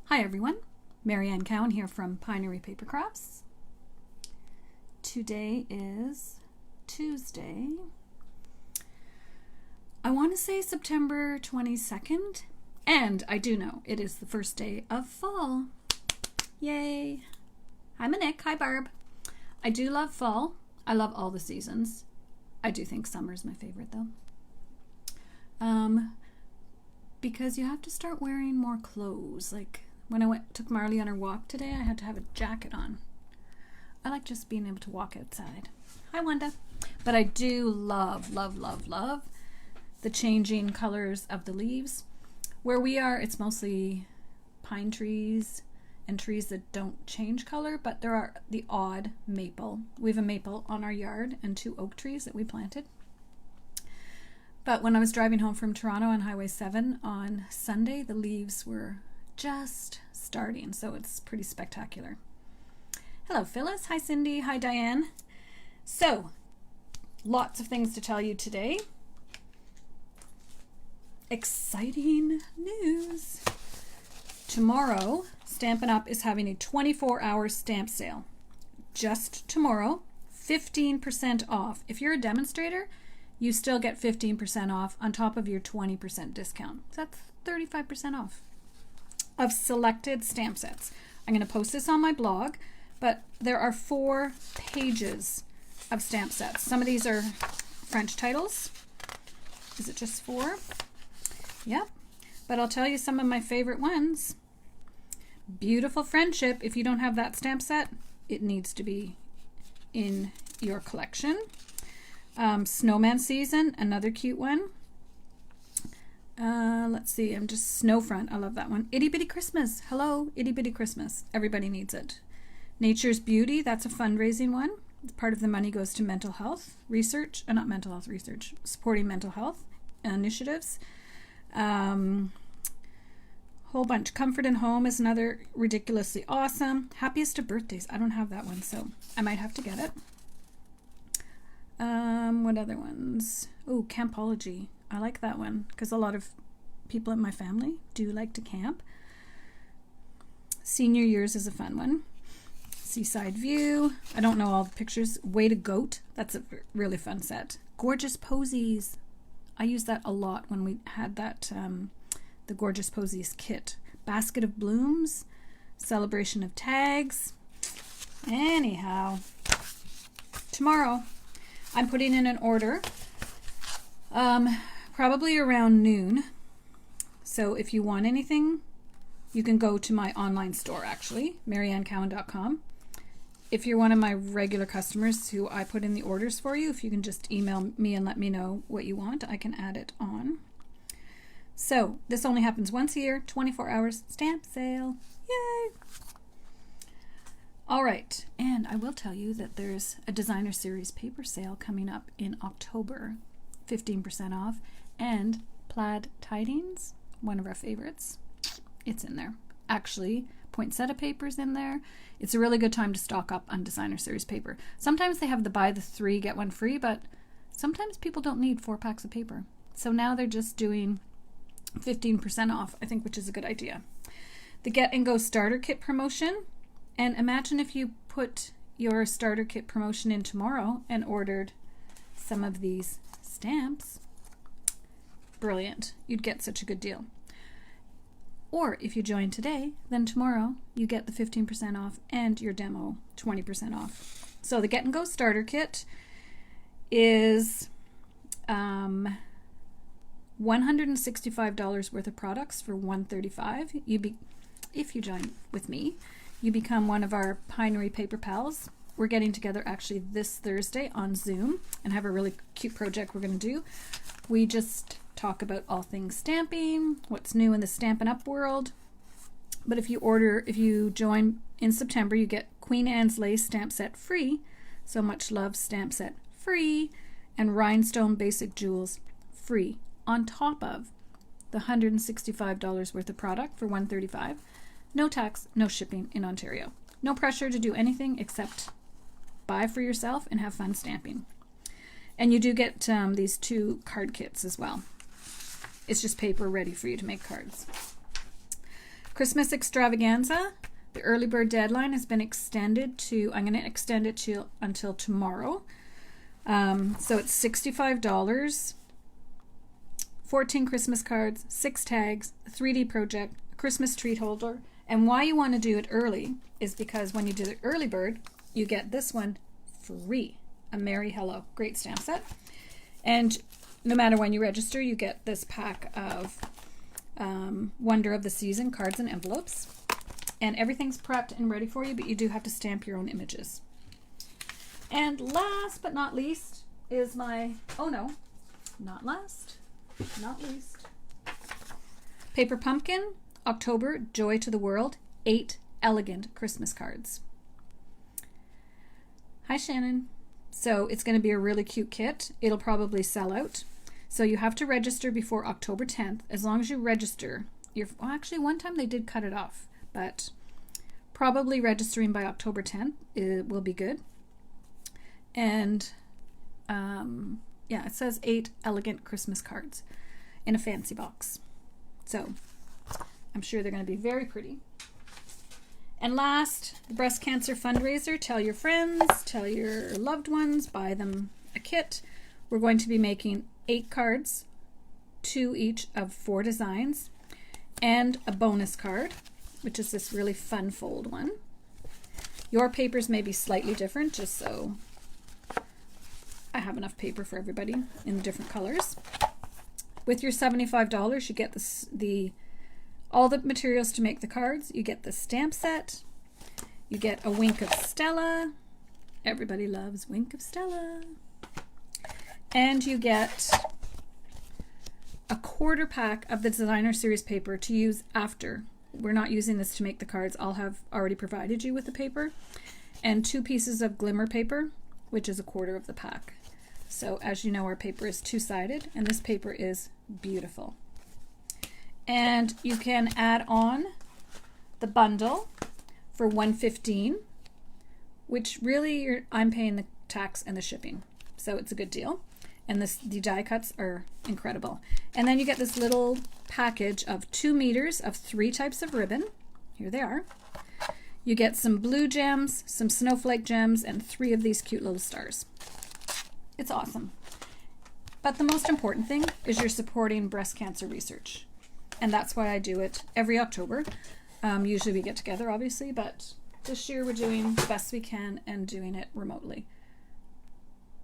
Hi everyone, Marianne Cowan here from Pinery Paper Crafts. Today is Tuesday. I want to say September 22nd, and I do know it is the first day of fall. Yay! Hi Monique, hi Barb. I do love fall. I love all the seasons. I do think summer is my favorite though. Because you have to start wearing more clothes. Like when I took Marley on her walk today, I had to have a jacket on. I like just being able to walk outside. Hi Wanda. But I do love the changing colors of the leaves. Where we are, it's mostly pine trees and trees that don't change color, but there are the odd maple. We have a maple on our yard and 2 oak trees that we planted. But when I was driving home from Toronto on Highway 7 on Sunday, the leaves were just starting, so it's pretty spectacular. Hello Phyllis, hi Cindy, hi Diane. So, lots of things to tell you today. Exciting news. Tomorrow, Stampin' Up is having a 24-hour stamp sale. Just tomorrow, 15% off. If you're a demonstrator, you still get 15% off on top of your 20% discount. So that's 35% off of selected stamp sets. I'm going to post this on my blog, but there are 4 pages of stamp sets. Some of these are French titles. Is it just 4? Yep. But I'll tell you some of my favorite ones. Beautiful Friendship. If you don't have that stamp set, it needs to be in your collection. Snowman Season, another cute one. Let's see, I'm just Snowfront. I love that one. Itty Bitty Christmas. Hello, Itty Bitty Christmas. Everybody needs it. Nature's Beauty, that's a fundraising one. Part of the money goes to mental health research, not mental health research, supporting mental health initiatives. Whole bunch. Comfort and Home is another ridiculously awesome. Happiest of Birthdays. I don't have that one, so I might have to get it. What other ones? Oh, Campology. I like that one because a lot of people in my family do like to camp. Senior Years is a fun one. Seaside View. I don't know all the pictures. Way to Goat. That's a really fun set. Gorgeous Posies. I used that a lot when we had that, the Gorgeous Posies kit. Basket of Blooms. Celebration of Tags. Anyhow, tomorrow I'm putting in an order, probably around noon. So if you want anything, you can go to my online store, actually, mariannecowan.com. If you're one of my regular customers who I put in the orders for you, if you can just email me and let me know what you want, I can add it on. So this only happens once a year, 24 hours, stamp sale. Yay! All right, and I will tell you that there's a designer series paper sale coming up in October, 15% off, and Plaid Tidings, one of our favorites, it's in there. Actually, poinsettia paper's in there. It's a really good time to stock up on designer series paper. Sometimes they have the buy the 3 get 1 free, but sometimes people don't need 4 packs of paper. So now they're just doing 15% off, I think, which is a good idea. The Get and Go Starter Kit promotion. And imagine if you put your starter kit promotion in tomorrow and ordered some of these stamps. Brilliant. You'd get such a good deal. Or if you join today, then tomorrow you get the 15% off and your demo 20% off. So the Get and Go Starter Kit is $165 worth of products for $135. If you join with me, you become one of our Pinery Paper Pals. We're getting together actually this Thursday on Zoom and have a really cute project we're going to do. We just talk about all things stamping, what's new in the Stampin' Up world. But if you join in September, you get Queen Anne's Lace stamp set free, So Much Love stamp set free, and Rhinestone Basic Jewels free, on top of the $165 worth of product for $135. No tax, no shipping in Ontario. No pressure to do anything except buy for yourself and have fun stamping. And you do get these 2 card kits as well. It's just paper ready for you to make cards. Christmas extravaganza. The early bird deadline has been extended to, I'm going to extend it to until tomorrow. So it's $65, 14 Christmas cards, 6 tags, a 3D project, a Christmas treat holder. And why you want to do it early is because when you do the early bird, you get this one free. A Merry Hello. Great stamp set. And no matter when you register, you get this pack of Wonder of the Season cards and envelopes. And everything's prepped and ready for you, but you do have to stamp your own images. And last but not least is my, oh no, not last, not least, Paper Pumpkin, October, Joy to the World, 8 elegant Christmas cards. Hi Shannon. So it's going to be a really cute kit. It'll probably sell out. So you have to register before October 10th. As long as you register, well, actually one time they did cut it off, but probably registering by October 10th it will be good. And yeah, it says 8 elegant Christmas cards in a fancy box. So I'm sure they're going to be very pretty. And last, the breast cancer fundraiser. Tell your friends, tell your loved ones, buy them a kit. We're going to be making 8 cards, 2 each of 4 designs, and a bonus card, which is this really fun fold one. Your papers may be slightly different, just so I have enough paper for everybody in the different colors. With your $75, you get all the materials to make the cards. You get the stamp set. You get a Wink of Stella. Everybody loves Wink of Stella. And you get a quarter pack of the designer series paper to use after. We're not using this to make the cards. I'll have already provided you with the paper. And 2 pieces of glimmer paper, which is a quarter of the pack. So as you know, our paper is 2-sided, and this paper is beautiful. And you can add on the bundle for $115, which really I'm paying the tax and the shipping, so it's a good deal. And the die cuts are incredible. And then you get this little package of 2 meters of 3 types of ribbon. Here they are. You get some blue gems, some snowflake gems, and 3 of these cute little stars. It's awesome. But the most important thing is you're supporting breast cancer research. And that's why I do it every October. Usually we get together, obviously, but this year we're doing the best we can and doing it remotely.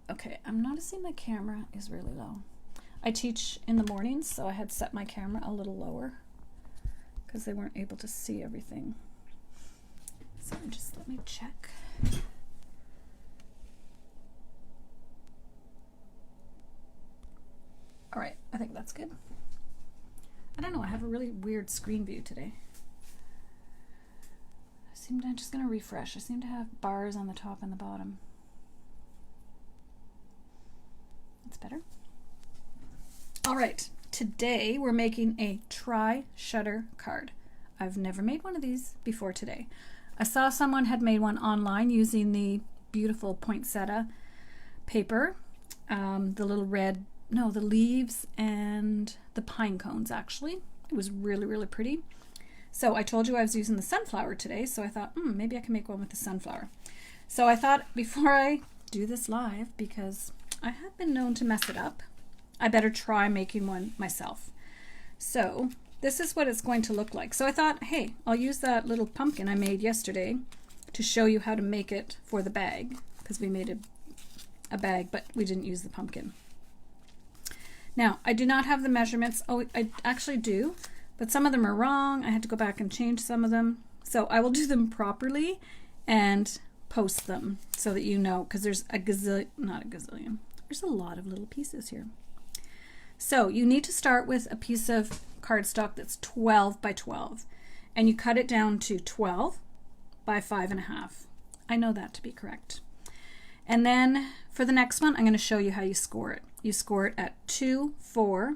Okay, I'm noticing my camera is really low. I teach in the mornings, so I had set my camera a little lower because they weren't able to see everything. So just let me check. All right, I think that's good. I don't know, I have a really weird screen view today. I'm just going to refresh. I seem to have bars on the top and the bottom. That's better. All right, today we're making a tri-shutter card. I've never made one of these before today. I saw someone had made one online using the beautiful poinsettia paper, the little red, no, the leaves and the pine cones actually. It was really, really pretty. So I told you I was using the sunflower today, so I thought, maybe I can make one with the sunflower. So I thought before I do this live, because I have been known to mess it up, I better try making one myself. So this is what it's going to look like. So I thought, hey, I'll use that little pumpkin I made yesterday to show you how to make it for the bag, because we made a bag, but we didn't use the pumpkin. Now, I do not have the measurements. Oh, I actually do, but some of them are wrong. I had to go back and change some of them. So I will do them properly and post them so that you know, because there's a gazillion, not a gazillion, there's a lot of little pieces here. So you need to start with a piece of cardstock that's 12 by 12, and you cut it down to 12 by 5.5. I know that to be correct. And then for the next one, I'm going to show you how you score it. You score it at 2, 4,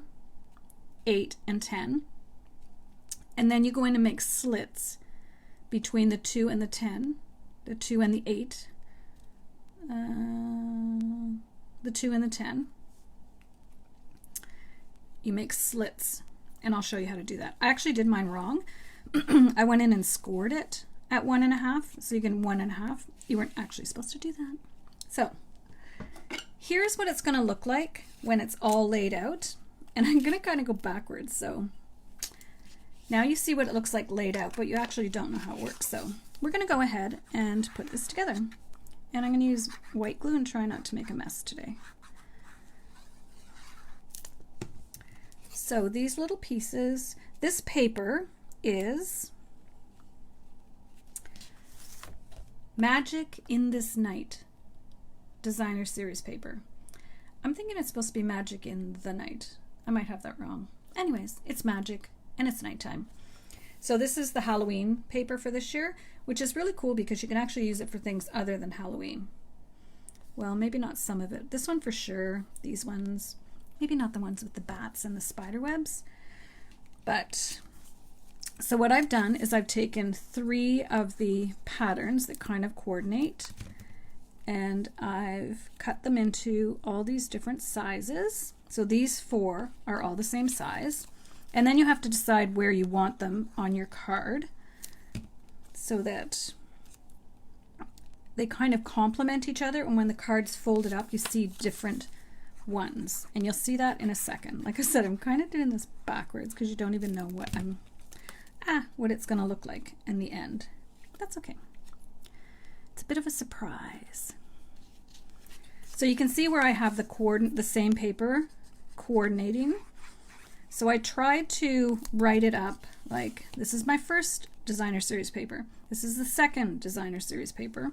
8, and 10. And then you go in and make slits between the 2 and the 10, the 2 and the 8, the 2 and the 10. You make slits, and I'll show you how to do that. I actually did mine wrong. I went in and scored it at 1.5, so you get 1.5. You weren't actually supposed to do that. So here's what it's going to look like when it's all laid out. And I'm going to kind of go backwards. So now you see what it looks like laid out, but you actually don't know how it works. So we're going to go ahead and put this together. And I'm going to use white glue and try not to make a mess today. So these little pieces, this paper is Magic in This Night designer series paper. I'm thinking it's supposed to be Magic in the Night. I might have that wrong. Anyways, it's magic and it's nighttime. So this is the Halloween paper for this year, which is really cool because you can actually use it for things other than Halloween. Well, maybe not some of it. This one for sure. These ones, maybe not the ones with the bats and the spider webs. But so what I've done is I've taken 3 of the patterns that kind of coordinate, and I've cut them into all these different sizes. So these 4 are all the same size. And then you have to decide where you want them on your card so that they kind of complement each other. And when the card's folded up, you see different ones. And you'll see that in a second. Like I said, I'm kind of doing this backwards because you don't even know what it's going to look like in the end. That's okay. It's a bit of a surprise. So you can see where I have the same paper coordinating. So I tried to write it up like this is my first designer series paper. This is the second designer series paper.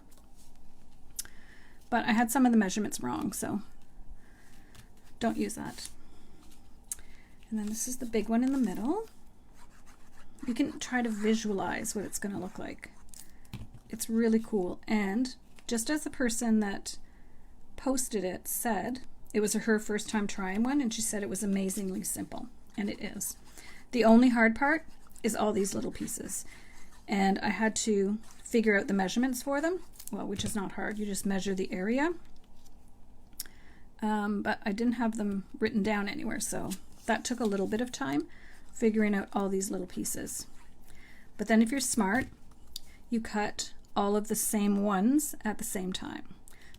But I had some of the measurements wrong, so don't use that. And then this is the big one in the middle. You can try to visualize what it's going to look like. It's really cool. And just as the person that posted it said, it was her first time trying one, and she said it was amazingly simple. And it is. The only hard part is all these little pieces. And I had to figure out the measurements for them, well, which is not hard. You just measure the area. But I didn't have them written down anywhere, so that took a little bit of time figuring out all these little pieces. But then if you're smart, you cut all of the same ones at the same time.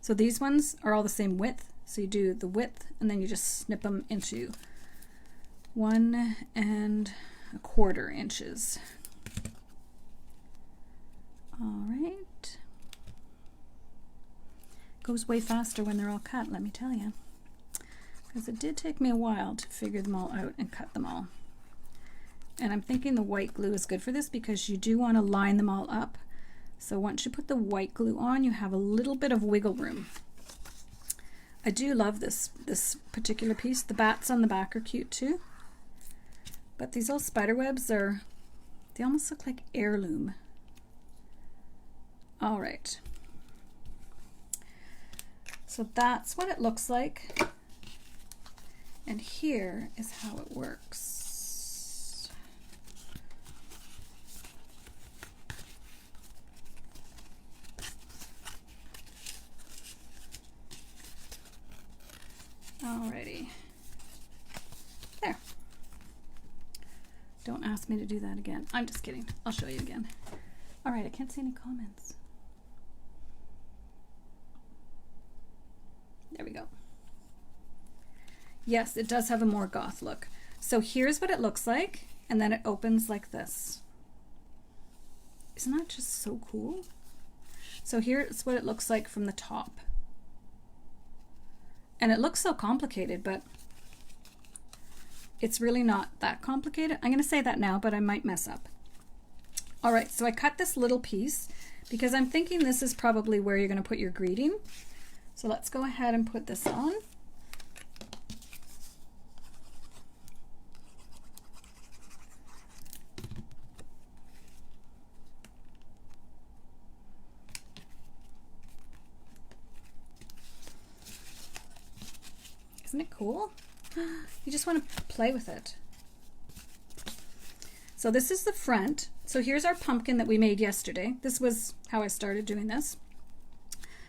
So these ones are all the same width, so you do the width and then you just snip them into 1 1/4 inches. All right. Goes way faster when they're all cut, let me tell you. Because it did take me a while to figure them all out and cut them all. And I'm thinking the white glue is good for this because you do want to line them all up. So once you put the white glue on, you have a little bit of wiggle room. I do love this particular piece. The bats on the back are cute too. But these old spider webs they almost look like heirloom. All right. So that's what it looks like. And here is how it works. Alrighty. There. Don't ask me to do that again. I'm just kidding. I'll show you again. All right, I can't see any comments. There we go. Yes, it does have a more goth look. So here's what it looks like, and then it opens like this. Isn't that just so cool? So here's what it looks like from the top. And it looks so complicated, but it's really not that complicated. I'm going to say that now, but I might mess up. All right, so I cut this little piece because I'm thinking this is probably where you're going to put your greeting. So let's go ahead and put this on. Isn't it cool? You just want to play with it. So this is the front. So here's our pumpkin that we made yesterday. This was how I started doing this.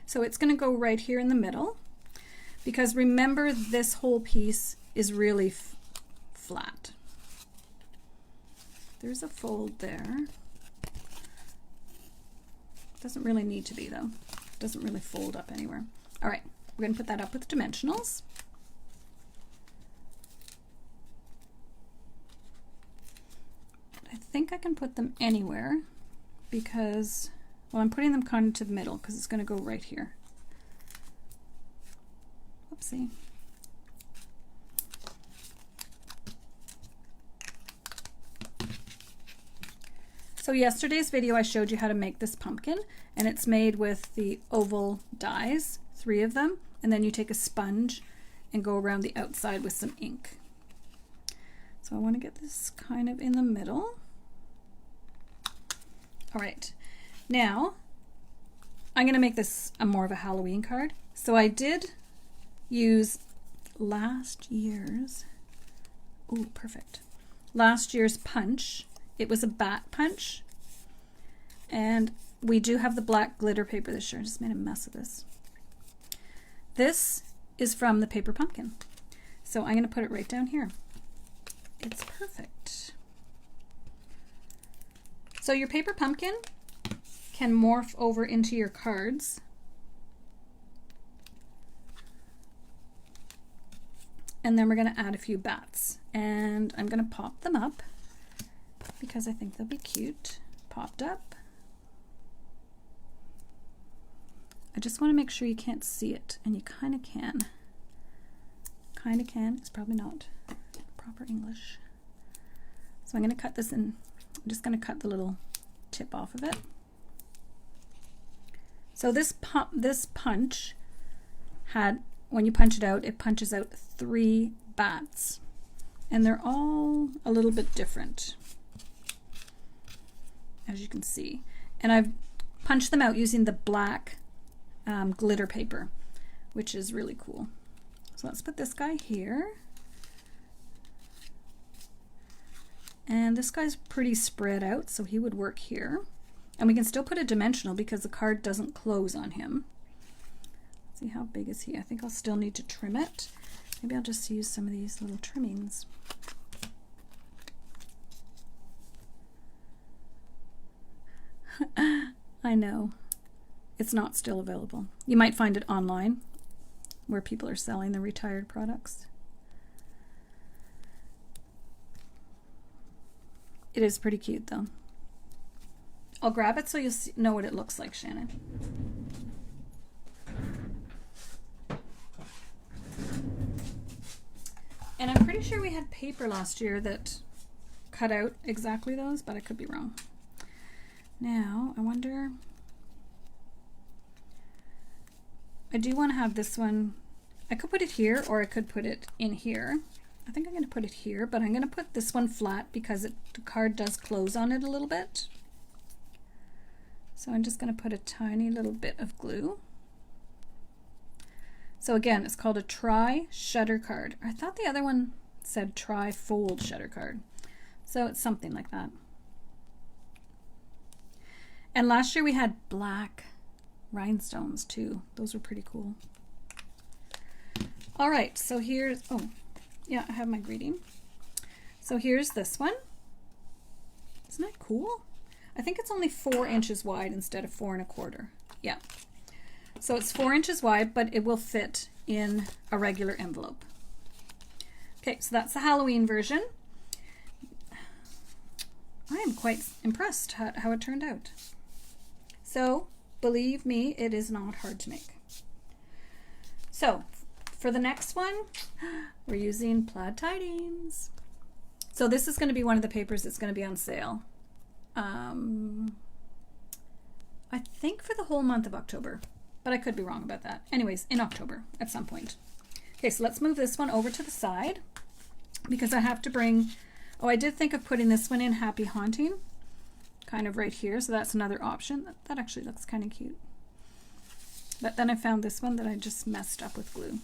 So it's going to go right here in the middle, because remember this whole piece is really flat. There's a fold there. Doesn't really need to be though. Doesn't really fold up anywhere. All right, we're going to put that up with dimensionals. I think I can put them anywhere because, well, I'm putting them kind of to the middle because it's going to go right here. Whoopsie. So yesterday's video I showed you how to make this pumpkin, and it's made with the oval dies, 3 of them, and then you take a sponge and go around the outside with some ink. So I want to get this kind of in the middle. All right, now I'm going to make this more of a Halloween card. So I did use last year's, ooh, perfect, last year's punch. It was a bat punch, and we do have the black glitter paper this year. I just made a mess of this. This is from the paper pumpkin. So I'm going to put it right down here. It's perfect. So your paper pumpkin can morph over into your cards. And then we're going to add a few bats. And I'm going to pop them up because I think they'll be cute. Popped up. I just want to make sure you can't see it, and you kind of can. Kind of can. It's probably not proper English. So I'm going to cut this in. I'm just going to cut the little tip off of it. So this punch had, when you punch it out, it punches out 3 bats, and they're all a little bit different, as you can see. And I've punched them out using the black glitter paper, which is really cool. So let's put this guy here. And this guy's pretty spread out, so he would work here. And we can still put a dimensional because the card doesn't close on him. Let's see, how big is he? I think I'll still need to trim it. Maybe I'll just use some of these little trimmings. I know. It's not still available. You might find it online where people are selling the retired products. It is pretty cute though. I'll grab it so you'll know what it looks like, Shannon. And I'm pretty sure we had paper last year that cut out exactly those, but I could be wrong. Now, I wonder, I do want to have this one, I could put it here or I could put it in here. I think I'm going to put it here, but I'm going to put this one flat because the card does close on it a little bit. So I'm just going to put a tiny little bit of glue. So again, it's called a tri-shutter card. I thought the other one said tri-fold shutter card. So it's something like that. And last year we had black rhinestones too. Those were pretty cool. All right, so here's, oh, yeah, I have my greeting. So here's this one. Isn't that cool? I think it's only 4 inches wide instead of 4 1/4. Yeah. So it's 4 inches wide, but it will fit in a regular envelope. Okay, so that's the Halloween version. I am quite impressed how it turned out. So, believe me, it is not hard to make. So, for the next one, we're using Plaid Tidings. So this is going to be one of the papers that's going to be on sale. I think for the whole month of October, but I could be wrong about that. Anyways, in October at some point. Okay, so let's move this one over to the side because I have to bring, oh, I did think of putting this one in Happy Haunting, kind of right here. So that's another option. That actually looks kind of cute. But then I found this one that I just messed up with glue.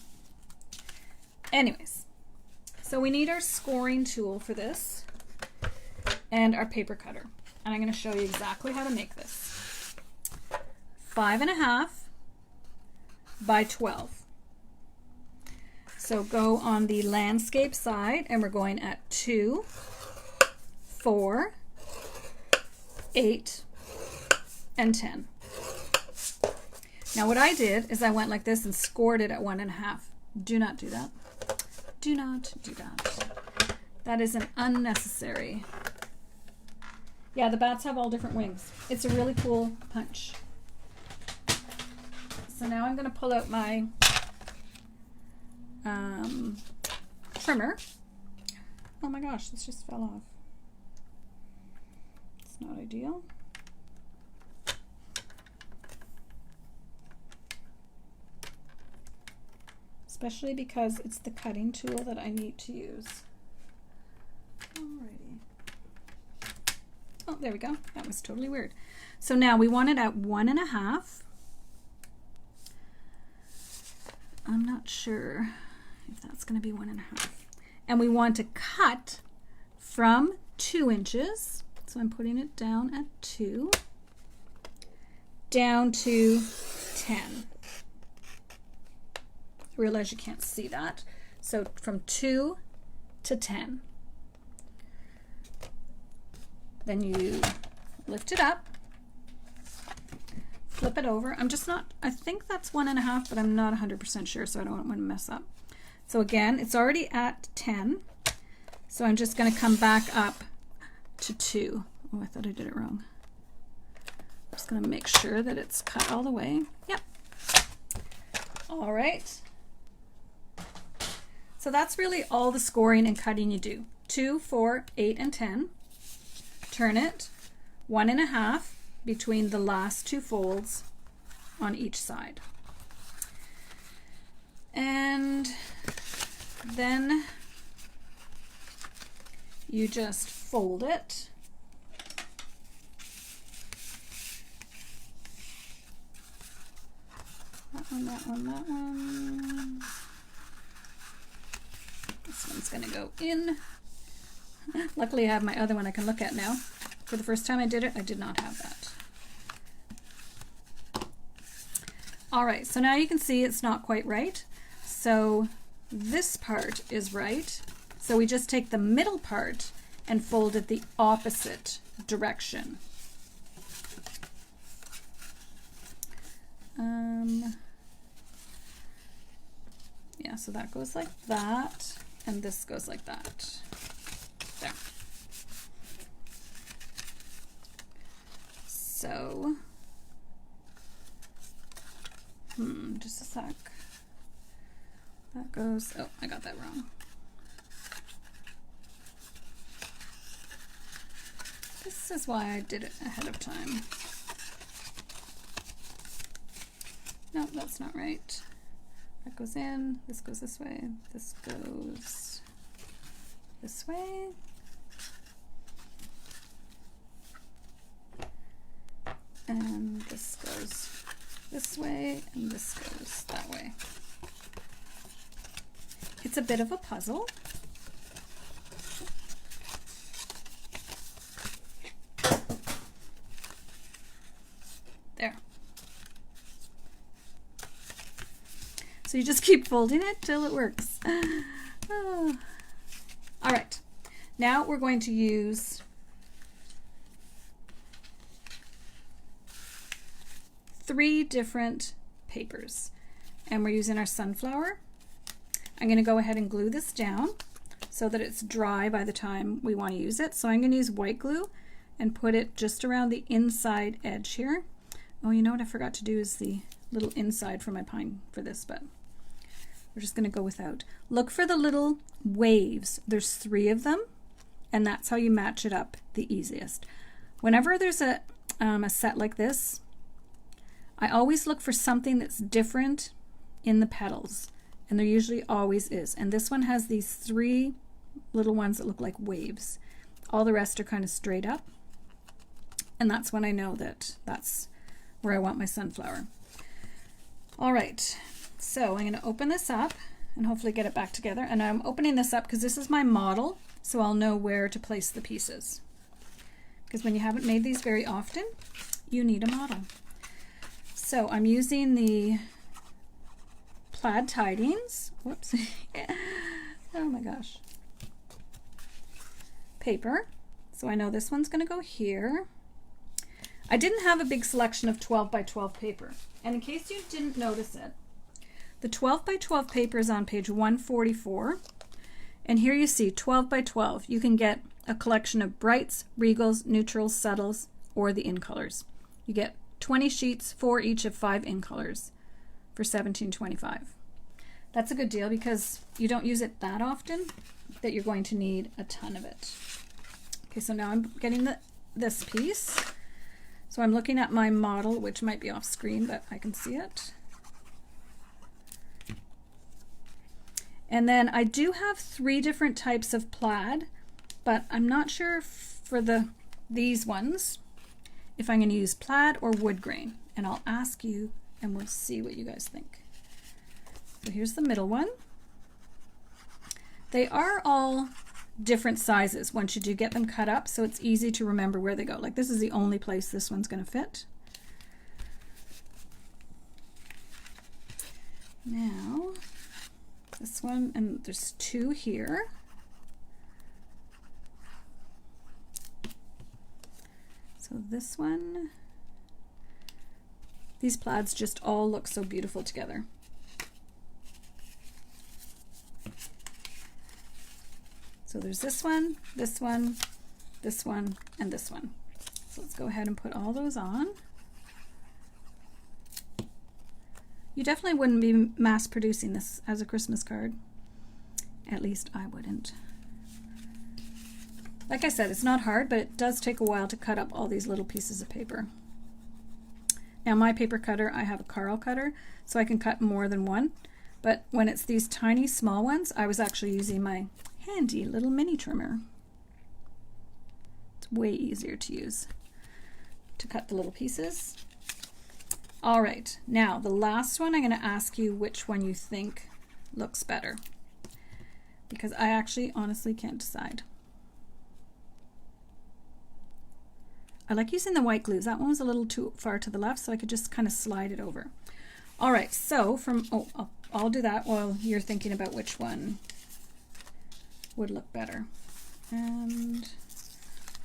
Anyways, so we need our scoring tool for this and our paper cutter. And I'm going to show you exactly how to make this. 5.5 by 12. So go on the landscape side and we're going at 2, 4, 8, and 10. Now what I did is I went like this and scored it at 1.5. Do not do that. Do not do that. That is an unnecessary. Yeah, the bats have all different wings. It's a really cool punch. So now I'm going to pull out my trimmer. Oh my gosh, this just fell off. It's not ideal. Especially because it's the cutting tool that I need to use. Alrighty. Oh, there we go. That was totally weird. So now we want it at 1.5. I'm not sure if that's going to be 1.5. And we want to cut from 2 inches. So I'm putting it down at 2, down to 10. I realize you can't see that. So from 2 to 10. Then you lift it up, flip it over. I'm just not, I think that's 1.5, but I'm not 100% sure, so I don't want to mess up. So again, it's already at 10. So I'm just going to come back up to 2. Oh, I thought I did it wrong. I'm just going to make sure that it's cut all the way. Yep. All right. So that's really all the scoring and cutting you do. 2, 4, 8, and 10. Turn it 1.5 between the last 2 folds on each side. And then you just fold it. That one, that one, that one. This one's going to go in. Luckily I have my other one I can look at now. For the first time I did it, I did not have that. Alright, so now you can see it's not quite right. So this part is right. So we just take the middle part and fold it the opposite direction. Yeah, so that goes like that, and this goes like that. There. So, just a sec. That goes, oh, I got that wrong. This is why I did it ahead of time. No, that's not right. That goes in, this goes this way, this goes this way. And this goes this way, and this goes that way. It's a bit of a puzzle. There. So you just keep folding it till it works. Oh. All right, now we're going to use three different papers, and we're using our sunflower. I'm going to go ahead and glue this down so that it's dry by the time we want to use it. So I'm going to use white glue and put it just around the inside edge here. Oh, you know what I forgot to do is the little inside for my pine for this, but we're just going to go without. Look for the little waves. There's 3 of them, and that's how you match it up the easiest. Whenever there's a set like this, I always look for something that's different in the petals, and there usually always is. And this one has these 3 little ones that look like waves. All the rest are kind of straight up, and that's when I know that that's where I want my sunflower. All right, so I'm going to open this up and hopefully get it back together. And I'm opening this up because this is my model, so I'll know where to place the pieces. Because when you haven't made these very often, you need a model. So I'm using the Plaid Tidings, whoops, oh my gosh, paper. So I know this one's going to go here, I didn't have a big selection of 12 by 12 paper. And in case you didn't notice it, the 12 by 12 paper is on page 144. And here you see 12 by 12. You can get a collection of brights, regals, neutrals, subtles, or the in colors. You get 20 sheets, 4 each of 5 in colors for $17.25. That's a good deal because you don't use it that often that you're going to need a ton of it. Okay, so now I'm getting this piece. So I'm looking at my model, which might be off screen, but I can see it. And then I do have 3 different types of plaid, but I'm not sure for these ones if I'm going to use plaid or wood grain. And I'll ask you and we'll see what you guys think. So here's the middle one. They are all different sizes once you do get them cut up, so it's easy to remember where they go. Like this is the only place this one's going to fit. Now this one, and there's 2 here. So this one, these plaids just all look so beautiful together. So there's this one, this one, this one, and this one. So let's go ahead and put all those on. You definitely wouldn't be mass producing this as a Christmas card. At least I wouldn't. Like I said, it's not hard, but it does take a while to cut up all these little pieces of paper. Now my paper cutter, I have a Carl cutter, so I can cut more than one. But when it's these tiny small ones, I was actually using my handy little mini trimmer. It's way easier to use to cut the little pieces. All right, now the last one, I'm going to ask you which one you think looks better, because I actually honestly can't decide. I like using the white glues. That one was a little too far to the left, so I could just kind of slide it over. All right, so I'll do that while you're thinking about which one would look better. And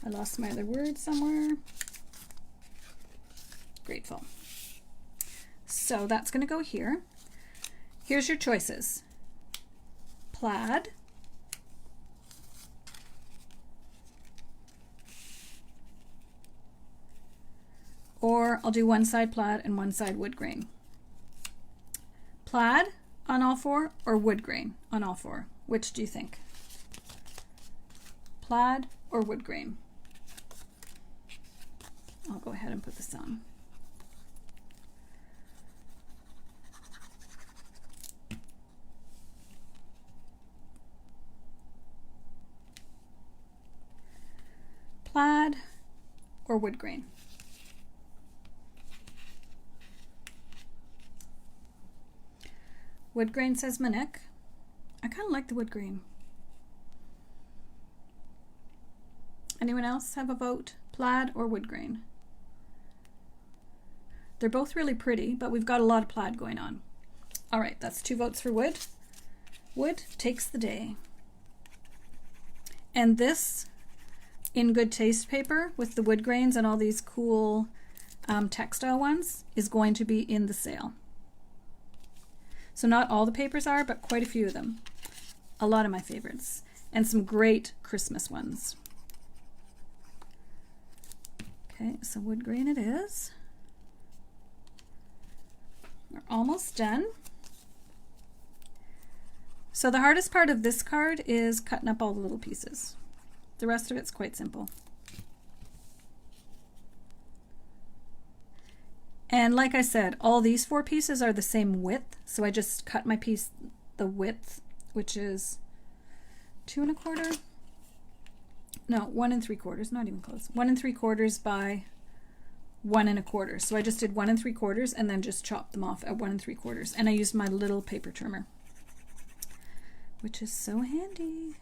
I lost my other word somewhere. Grateful. So that's going to go here. Here's your choices. Plaid, or I'll do one side plaid and one side wood grain. Plaid on all 4 or wood grain on all 4? Which do you think? Plaid or wood grain? I'll go ahead and put this on. Plaid or wood grain? Wood grain, says Monique. I kind of like the wood grain. Anyone else have a vote? Plaid or wood grain? They're both really pretty, but we've got a lot of plaid going on. All right, that's 2 votes for wood. Wood takes the day. And this In Good Taste paper with the wood grains and all these cool textile ones is going to be in the sale. So not all the papers are, but quite a few of them. A lot of my favorites. And some great Christmas ones. Okay, so wood grain it is. We're almost done. So the hardest part of this card is cutting up all the little pieces. The rest of it's quite simple. And like I said, all these 4 pieces are the same width, so I just cut my piece the width, which is 2 1/4. No, 1 3/4, not even close. 1 3/4 by 1 1/4. So I just did 1 3/4 and then just chopped them off at 1 3/4. And I used my little paper trimmer, which is so handy.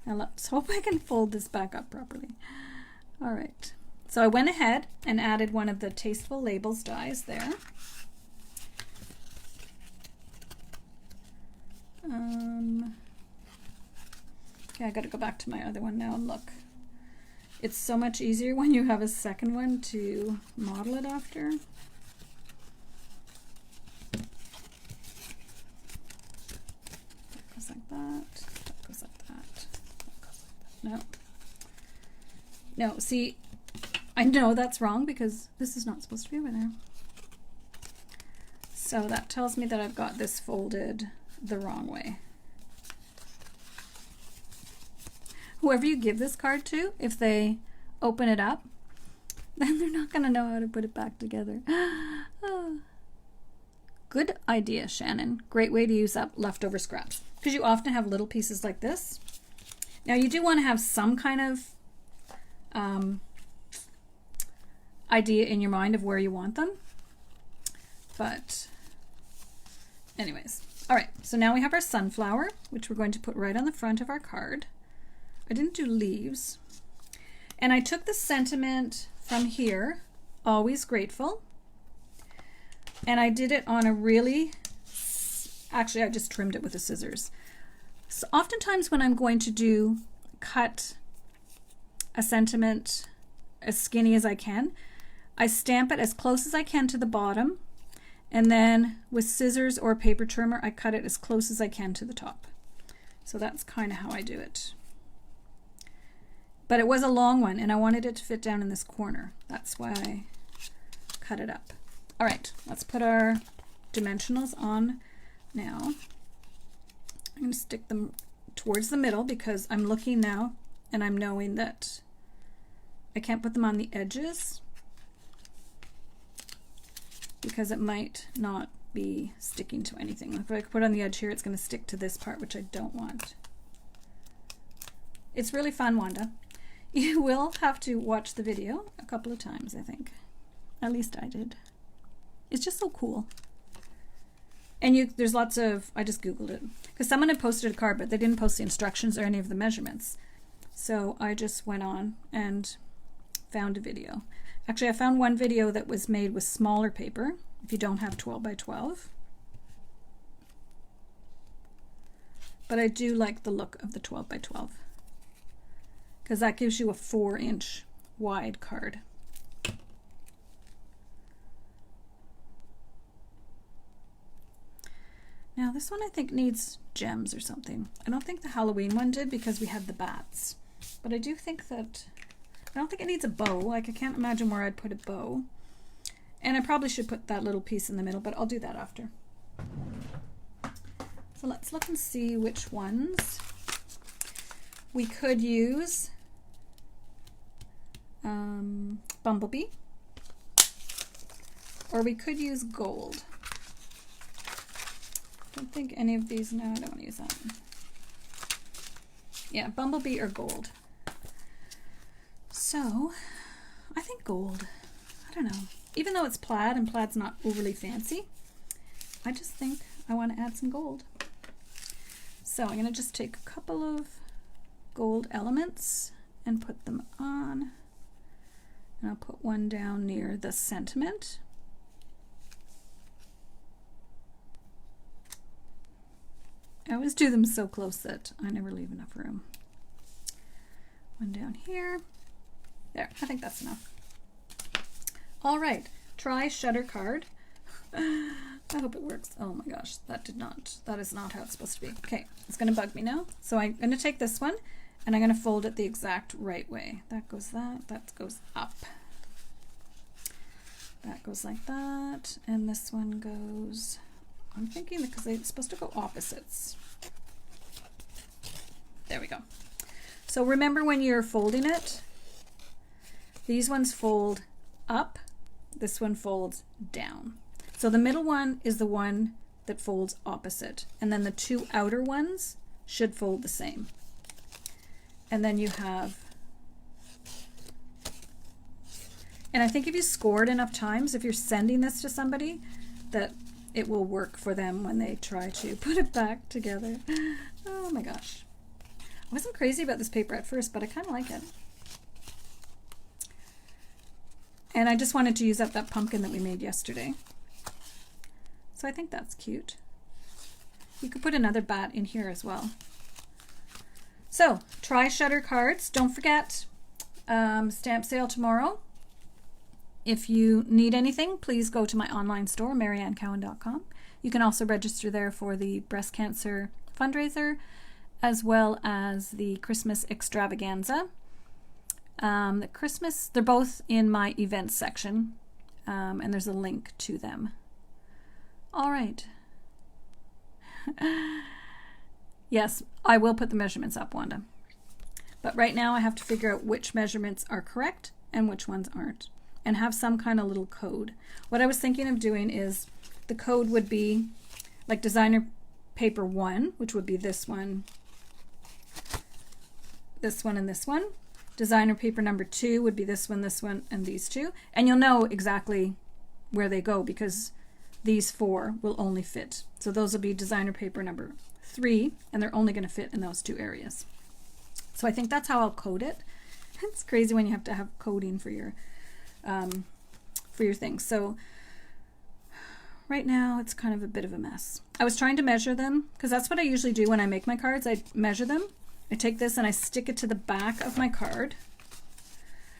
Now let's hope I can fold this back up properly. All right. So I went ahead and added one of the Tasteful Labels dies there. Okay, I got to go back to my other one now and look. It's so much easier when you have a second one to model it after. That goes like that. That goes like that. That goes like that. No. No, see, I know that's wrong because this is not supposed to be over there. So that tells me that I've got this folded the wrong way. Whoever you give this card to, if they open it up, then they're not going to know how to put it back together. Oh. Good idea, Shannon. Great way to use up leftover scraps, because you often have little pieces like this. Now you do want to have some kind of idea in your mind of where you want them. But anyways, all right, so now we have our sunflower, which we're going to put right on the front of our card. I didn't do leaves. And I took the sentiment from here, always grateful, and I did it on a really, actually I just trimmed it with the scissors. So oftentimes when I'm going to cut a sentiment as skinny as I can, I stamp it as close as I can to the bottom, and then with scissors or paper trimmer I cut it as close as I can to the top. So that's kind of how I do it. But it was a long one and I wanted it to fit down in this corner. That's why I cut it up. All right, let's put our dimensionals on now. I'm going to stick them towards the middle because I'm looking now and I'm knowing that I can't put them on the edges because it might not be sticking to anything. If I put on the edge here, it's going to stick to this part, which I don't want. It's really fun, Wanda. You will have to watch the video a couple of times, I think. At least I did. It's just so cool. And there's lots of, I just Googled it. Because someone had posted a card, but they didn't post the instructions or any of the measurements. So I just went on and found a video. Actually, I found one video that was made with smaller paper, if you don't have 12 by 12. But I do like the look of the 12 by 12. Because that gives you a 4-inch wide card. Now this one I think needs gems or something. I don't think the Halloween one did because we had the bats. But I do think that, I don't think it needs a bow. Like I can't imagine where I'd put a bow. And I probably should put that little piece in the middle, but I'll do that after. So let's look and see which ones. We could use Bumblebee, or we could use gold. I don't think any of these, no, I don't want to use that one. Yeah, Bumblebee or gold. So, I think gold. I don't know. Even though it's plaid, and plaid's not overly fancy, I just think I want to add some gold. So I'm going to just take a couple of gold elements and put them on. And I'll put one down near the sentiment. I always do them so close that I never leave enough room. One down here. There, I think that's enough. All right, try shutter card. I hope it works. Oh my gosh, that is not how it's supposed to be. Okay, it's gonna bug me now. So I'm gonna take this one and I'm gonna fold it the exact right way. That goes that goes up. That goes like that, and this one goes, I'm thinking because it's supposed to go opposites. There we go. So remember when you're folding it, these ones fold up, this one folds down. So the middle one is the one that folds opposite, and then the two outer ones should fold the same. And then you have, and I think if you score it enough times, if you're sending this to somebody, that it will work for them when they try to put it back together. Oh my gosh. I wasn't crazy about this paper at first, but I kind of like it. And I just wanted to use up that pumpkin that we made yesterday. So I think that's cute. You could put another bat in here as well. So try shutter cards. Don't forget, stamp sale tomorrow. If you need anything, please go to my online store, mariannecowan.com. You can also register there for the breast cancer fundraiser, as well as the Christmas extravaganza. They're both in my events section, and there's a link to them. All right. Yes, I will put the measurements up, Wanda. But right now I have to figure out which measurements are correct and which ones aren't, and have some kind of little code. What I was thinking of doing is the code would be like designer paper 1, which would be this one, and this one. Designer paper number 2 would be this one, and these two. And you'll know exactly where they go because these 4 will only fit. So those will be designer paper number 3, and they're only going to fit in those 2 areas. So I think that's how I'll code it. It's crazy when you have to have coding for your things. So right now it's kind of a bit of a mess. I was trying to measure them because that's what I usually do when I make my cards. I measure them. I take this and I stick it to the back of my card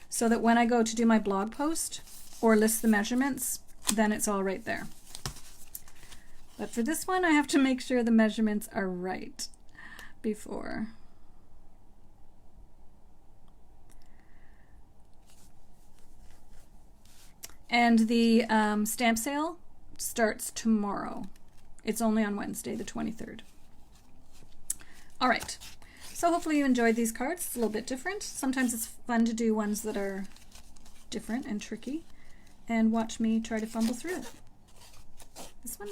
so that when I go to do my blog post or list the measurements, then it's all right there. But for this one, I have to make sure the measurements are right before. And the stamp sale starts tomorrow. It's only on Wednesday, the 23rd. All right. So hopefully you enjoyed these cards. It's a little bit different. Sometimes it's fun to do ones that are different and tricky and watch me try to fumble through it. This one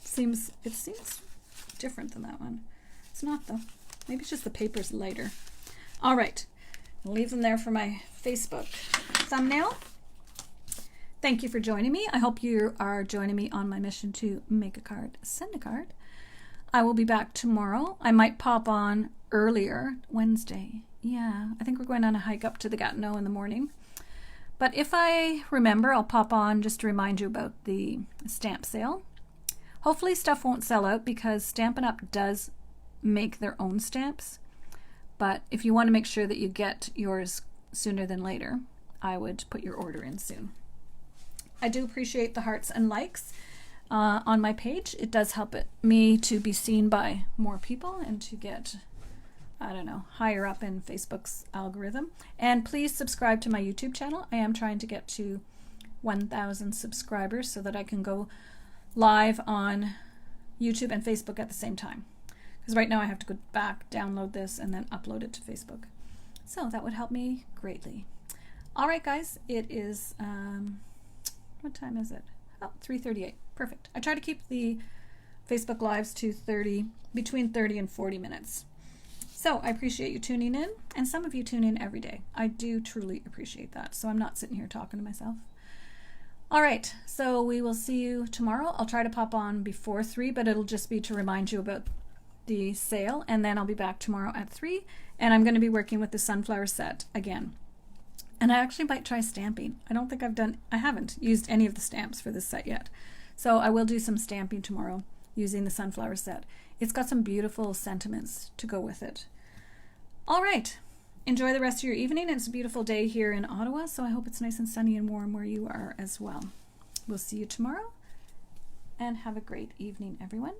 seems different than that one. It's not though. Maybe it's just the paper's lighter. All right. I'll leave them there for my Facebook thumbnail. Thank you for joining me. I hope you are joining me on my mission to make a card, send a card. I will be back tomorrow. I might pop on earlier, Wednesday. Yeah, I think we're going on a hike up to the Gatineau in the morning. But if I remember, I'll pop on just to remind you about the stamp sale. Hopefully stuff won't sell out because Stampin' Up does make their own stamps. But if you want to make sure that you get yours sooner than later, I would put your order in soon. I do appreciate the hearts and likes on my page. It does help me to be seen by more people and to get, I don't know, higher up in Facebook's algorithm. And please subscribe to my YouTube channel. I am trying to get to 1,000 subscribers so that I can go live on YouTube and Facebook at the same time. Because right now I have to go back, download this, and then upload it to Facebook. So that would help me greatly. All right, guys, it is... what time is it? Oh, 3:38. Perfect. I try to keep the Facebook Lives to between 30 and 40 minutes. So I appreciate you tuning in, and some of you tune in every day. I do truly appreciate that. So I'm not sitting here talking to myself. All right. So we will see you tomorrow. I'll try to pop on before 3, but it'll just be to remind you about the sale. And then I'll be back tomorrow at 3, and I'm going to be working with the sunflower set again. And I actually might try stamping. I haven't used any of the stamps for this set yet. So I will do some stamping tomorrow using the sunflower set. It's got some beautiful sentiments to go with it. All right. Enjoy the rest of your evening. It's a beautiful day here in Ottawa, so I hope it's nice and sunny and warm where you are as well. We'll see you tomorrow, and have a great evening, everyone.